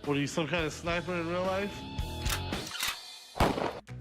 What are you, some kind of sniper in real life?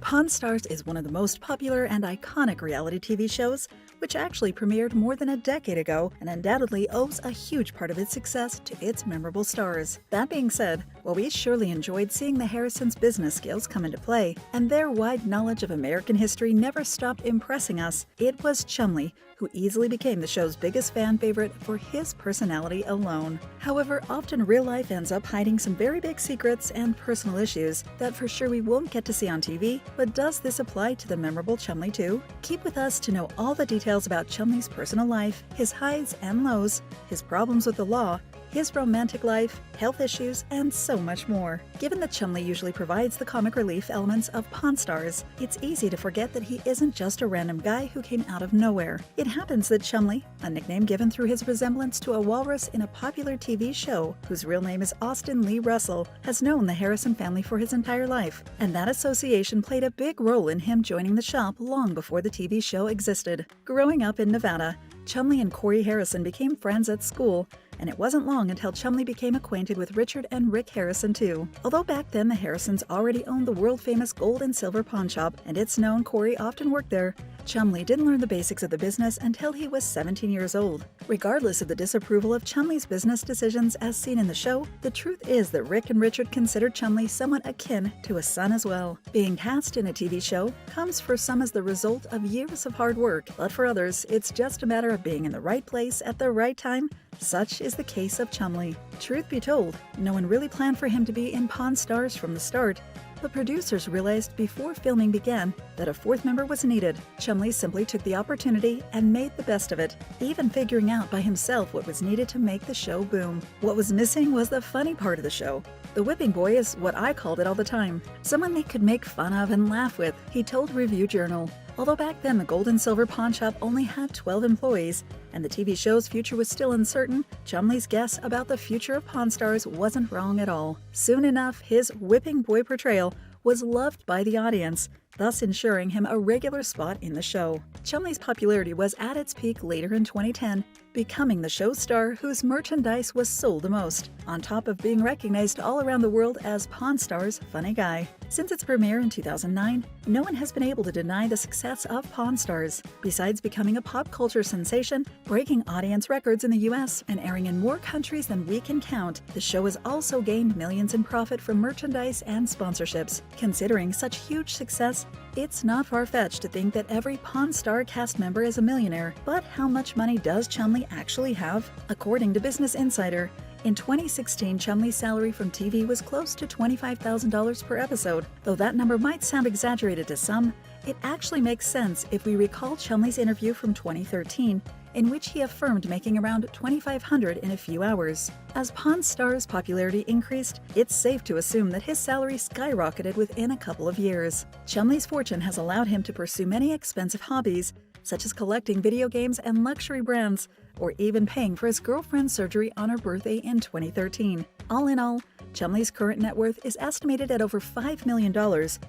Pawn Stars is one of the most popular and iconic reality TV shows, which actually premiered more than a decade ago and undoubtedly owes a huge part of its success to its memorable stars. That being said, while we surely enjoyed seeing the Harrisons' business skills come into play, and their wide knowledge of American history never stopped impressing us, it was Chumlee who easily became the show's biggest fan favorite for his personality alone. However, often real life ends up hiding some very big secrets and personal issues that for sure we won't get to see on TV, but does this apply to the memorable Chumlee too? Keep with us to know all the details about Chumlee's personal life, his highs and lows, his problems with the law, his romantic life, health issues, and so much more. Given that Chumlee usually provides the comic relief elements of Pawn Stars, it's easy to forget that he isn't just a random guy who came out of nowhere. It happens that Chumlee, a nickname given through his resemblance to a walrus in a popular TV show whose real name is Austin Lee Russell, has known the Harrison family for his entire life, and that association played a big role in him joining the shop long before the TV show existed. Growing up in Nevada, Chumlee and Corey Harrison became friends at school, and it wasn't long until Chumlee became acquainted with Richard and Rick Harrison too. Although back then the Harrisons already owned the world-famous gold and silver pawn shop, and it's known Corey often worked there, Chumlee didn't learn the basics of the business until he was 17 years old. Regardless of the disapproval of Chumlee's business decisions as seen in the show, the truth is that Rick and Richard considered Chumlee somewhat akin to a son as well. Being cast in a TV show comes for some as the result of years of hard work, but for others, it's just a matter of being in the right place at the right time. Such is the case of Chumlee. Truth be told, no one really planned for him to be in Pawn Stars from the start, but producers realized before filming began that a fourth member was needed. Chumlee simply took the opportunity and made the best of it, even figuring out by himself what was needed to make the show boom. What was missing was the funny part of the show. The whipping boy is what I called it all the time. Someone they could make fun of and laugh with, he told Review Journal. Although back then the gold and silver pawn shop only had 12 employees, and the TV show's future was still uncertain, Chumlee's guess about the future of Pawn Stars wasn't wrong at all. Soon enough, his whipping boy portrayal was loved by the audience, thus ensuring him a regular spot in the show. Chumlee's popularity was at its peak later in 2010, becoming the show star whose merchandise was sold the most, on top of being recognized all around the world as Pawn Stars' funny guy. Since its premiere in 2009, no one has been able to deny the success of Pawn Stars. Besides becoming a pop culture sensation, breaking audience records in the US and airing in more countries than we can count, the show has also gained millions in profit from merchandise and sponsorships. Considering such huge success, it's not far-fetched to think that every Pawn Star cast member is a millionaire. But how much money does Chumlee actually have? According to Business Insider, in 2016, Chumlee's salary from TV was close to $25,000 per episode. Though that number might sound exaggerated to some, it actually makes sense if we recall Chumlee's interview from 2013, in which he affirmed making around $2,500 in a few hours. As Pawn Stars' popularity increased, it's safe to assume that his salary skyrocketed within a couple of years. Chumlee's fortune has allowed him to pursue many expensive hobbies, such as collecting video games and luxury brands, or even paying for his girlfriend's surgery on her birthday in 2013. All in all, Chumlee's current net worth is estimated at over $5 million,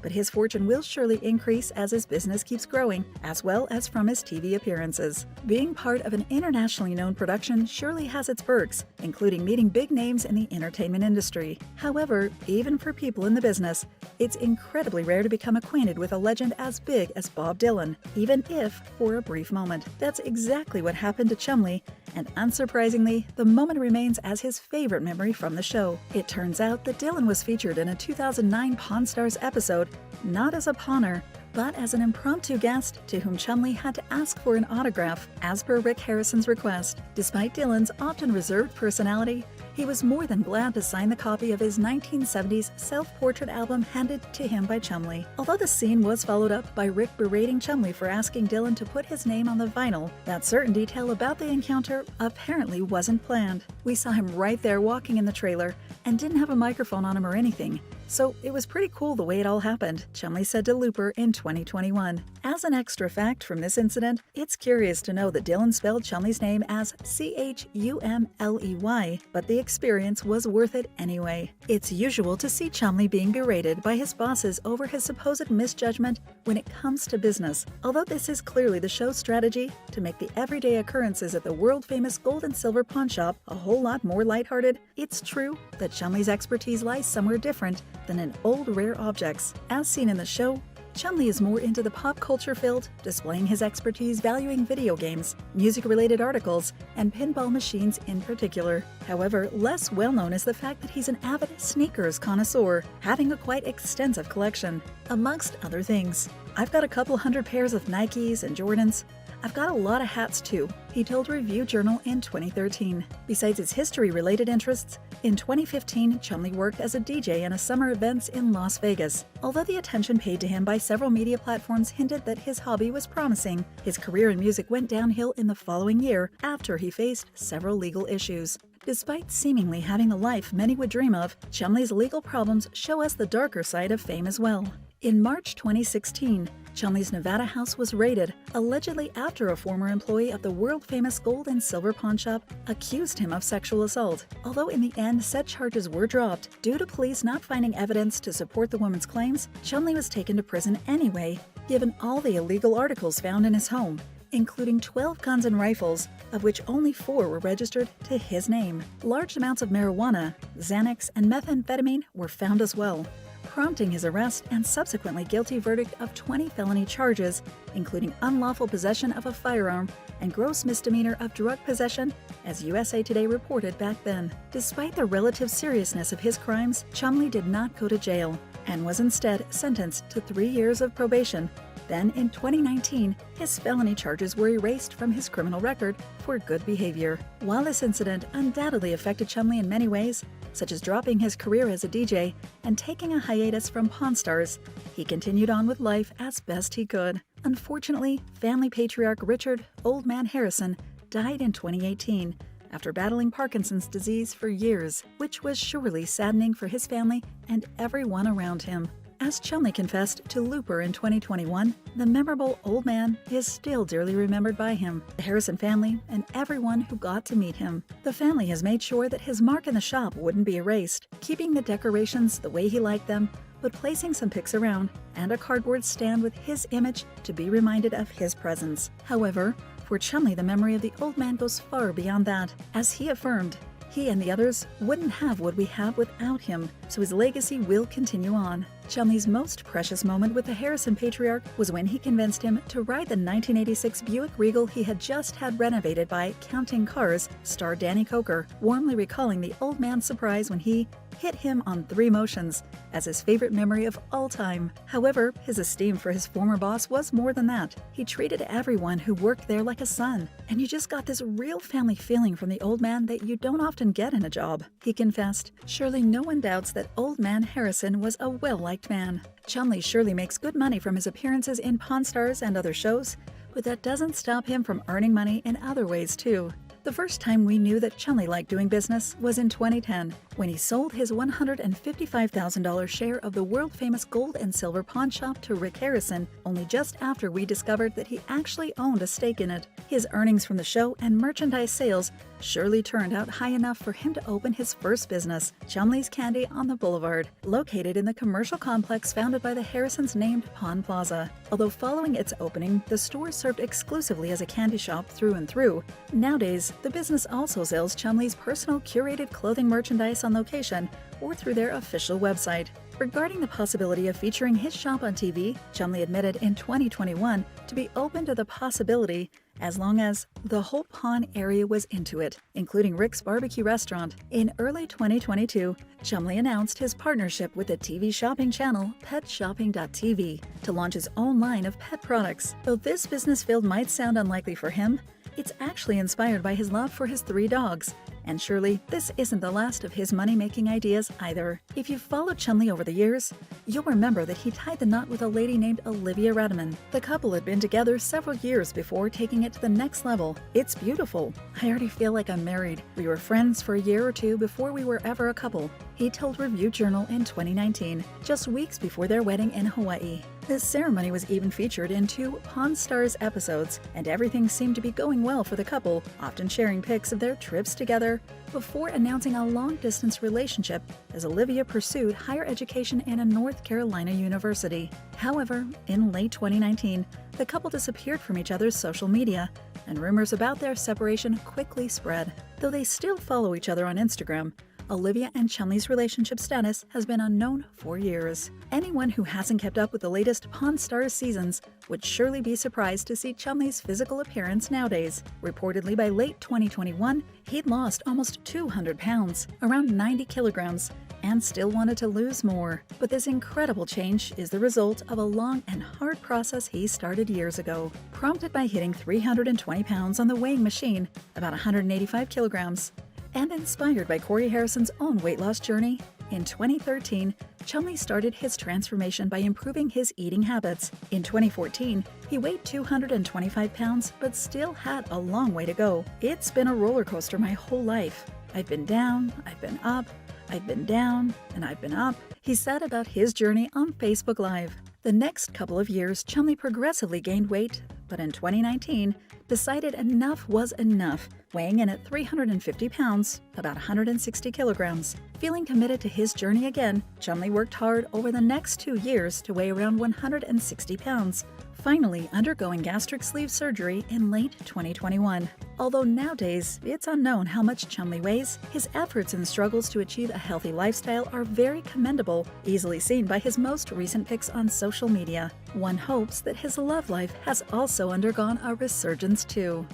but his fortune will surely increase as his business keeps growing, as well as from his TV appearances. Being part of an internationally known production surely has its perks, including meeting big names in the entertainment industry. However, even for people in the business, it's incredibly rare to become acquainted with a legend as big as Bob Dylan, even if for a brief moment. That's exactly what happened to Chumlee, and unsurprisingly, the moment remains as his favorite memory from the show. It turns out that Dylan was featured in a 2009 Pawn Stars episode, not as a pawner, but as an impromptu guest to whom Chumlee had to ask for an autograph, as per Rick Harrison's request. Despite Dylan's often reserved personality, he was more than glad to sign the copy of his 1970s self-portrait album handed to him by Chumlee. Although the scene was followed up by Rick berating Chumlee for asking Dylan to put his name on the vinyl, that certain detail about the encounter apparently wasn't planned. We saw him right there walking in the trailer and didn't have a microphone on him or anything. So it was pretty cool the way it all happened, Chumlee said to Looper in 2021. As an extra fact from this incident, it's curious to know that Dylan spelled Chumlee's name as Chumley, but the experience was worth it anyway. It's usual to see Chumlee being berated by his bosses over his supposed misjudgment when it comes to business, although this is clearly the show's strategy to make the everyday occurrences at the world-famous gold and silver pawn shop a whole whole lot more lighthearted, it's true that Chumlee's expertise lies somewhere different than in old rare objects. As seen in the show, Chumlee is more into the pop culture field, displaying his expertise valuing video games, music-related articles, and pinball machines in particular. However, less well-known is the fact that he's an avid sneakers connoisseur, having a quite extensive collection, amongst other things. "I've got a couple hundred pairs of Nikes and Jordans. I've got a lot of hats too," he told Review Journal in 2013. Besides his history-related interests, in 2015, Chumlee worked as a DJ in a summer events in Las Vegas. Although the attention paid to him by several media platforms hinted that his hobby was promising, his career in music went downhill in the following year after he faced several legal issues. Despite seemingly having the life many would dream of, Chumlee's legal problems show us the darker side of fame as well. In March 2016, Chumlee's Nevada house was raided, allegedly after a former employee of the world-famous gold and silver pawn shop accused him of sexual assault. Although in the end said charges were dropped, due to police not finding evidence to support the woman's claims, Chumlee was taken to prison anyway, given all the illegal articles found in his home, including 12 guns and rifles, of which only 4 were registered to his name. Large amounts of marijuana, Xanax, and methamphetamine were found as well, prompting his arrest and subsequently guilty verdict of 20 felony charges, including unlawful possession of a firearm and gross misdemeanor of drug possession, as USA Today reported back then. Despite the relative seriousness of his crimes, Chumlee did not go to jail and was instead sentenced to 3 years of probation. Then, in 2019, his felony charges were erased from his criminal record for good behavior. While this incident undoubtedly affected Chumlee in many ways, such as dropping his career as a DJ and taking a hiatus from Pawn Stars, he continued on with life as best he could. Unfortunately, family patriarch Richard "Old Man" Harrison died in 2018 after battling Parkinson's disease for years, which was surely saddening for his family and everyone around him. As Chumlee confessed to Looper in 2021, the memorable old man is still dearly remembered by him, the Harrison family, and everyone who got to meet him. The family has made sure that his mark in the shop wouldn't be erased, keeping the decorations the way he liked them, but placing some pics around and a cardboard stand with his image to be reminded of his presence. However, for Chumlee, the memory of the old man goes far beyond that. As he affirmed, he and the others wouldn't have what we have without him, so his legacy will continue on. Chumlee's most precious moment with the Harrison patriarch was when he convinced him to ride the 1986 Buick Regal he had just had renovated by Counting Cars star Danny Coker, warmly recalling the old man's surprise when he hit him on 3 motions as his favorite memory of all time. However, his esteem for his former boss was more than that. He treated everyone who worked there like a son, and you just got this real family feeling from the old man that you don't often get in a job. He confessed, "Surely no one doubts that old man Harrison was a well-liked man." Chumlee surely makes good money from his appearances in Pawn Stars and other shows, but that doesn't stop him from earning money in other ways too. The first time we knew that Chumlee liked doing business was in 2010, when he sold his $155,000 share of the world-famous gold and silver pawn shop to Rick Harrison, only just after we discovered that he actually owned a stake in it. His earnings from the show and merchandise sales surely turned out high enough for him to open his first business, Chumlee's Candy on the Boulevard, located in the commercial complex founded by the Harrisons named Pawn Plaza. Although following its opening, the store served exclusively as a candy shop through and through, nowadays the business also sells Chumlee's personal curated clothing merchandise on location or through their official website. Regarding the possibility of featuring his shop on TV, Chumlee admitted in 2021 to be open to the possibility as long as the whole pawn area was into it, including Rick's Barbecue Restaurant. In early 2022, Chumlee announced his partnership with the TV shopping channel PetShopping.tv to launch his own line of pet products. Though this business field might sound unlikely for him, it's actually inspired by his love for his 3 dogs. And surely, this isn't the last of his money-making ideas either. If you've followed Chumlee over the years, you'll remember that he tied the knot with a lady named Olivia Redeman. The couple had been together several years before taking it to the next level. "It's beautiful. I already feel like I'm married. We were friends for a year or 2 before we were ever a couple," he told Review Journal in 2019, just weeks before their wedding in Hawaii. This ceremony was even featured in 2 Pawn Stars episodes, and everything seemed to be going well for the couple, often sharing pics of their trips together before announcing a long-distance relationship as Olivia pursued higher education in a North Carolina university. However, in late 2019, the couple disappeared from each other's social media and rumors about their separation quickly spread. Though they still follow each other on Instagram, Olivia and Chumlee's relationship status has been unknown for years. Anyone who hasn't kept up with the latest Pawn Stars seasons would surely be surprised to see Chumlee's physical appearance nowadays. Reportedly by late 2021, he'd lost almost 200 pounds, around 90 kilograms, and still wanted to lose more. But this incredible change is the result of a long and hard process he started years ago. Prompted by hitting 320 pounds on the weighing machine, about 185 kilograms, and inspired by Corey Harrison's own weight loss journey, in 2013, Chumlee started his transformation by improving his eating habits. In 2014, he weighed 225 pounds but still had a long way to go. It's been a roller coaster my whole life. I've been down, I've been up, I've been down, and I've been up, he said about his journey on Facebook Live. The next couple of years, Chumlee progressively gained weight, but in 2019, decided enough was enough, weighing in at 350 pounds, about 160 kilograms. Feeling committed to his journey again, Chumlee worked hard over the next 2 years to weigh around 160 pounds, finally undergoing gastric sleeve surgery in late 2021. Although nowadays it's unknown how much Chumlee weighs, his efforts and struggles to achieve a healthy lifestyle are very commendable, easily seen by his most recent pics on social media. One hopes that his love life has also undergone a resurgence too.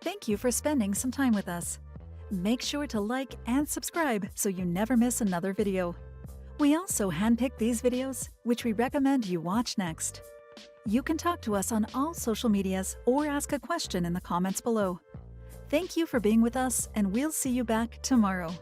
Thank you for spending some time with us. Make sure to like and subscribe so you never miss another video. We also handpick these videos, which we recommend you watch next. You can talk to us on all social medias or ask a question in the comments below. Thank you for being with us, and we'll see you back tomorrow.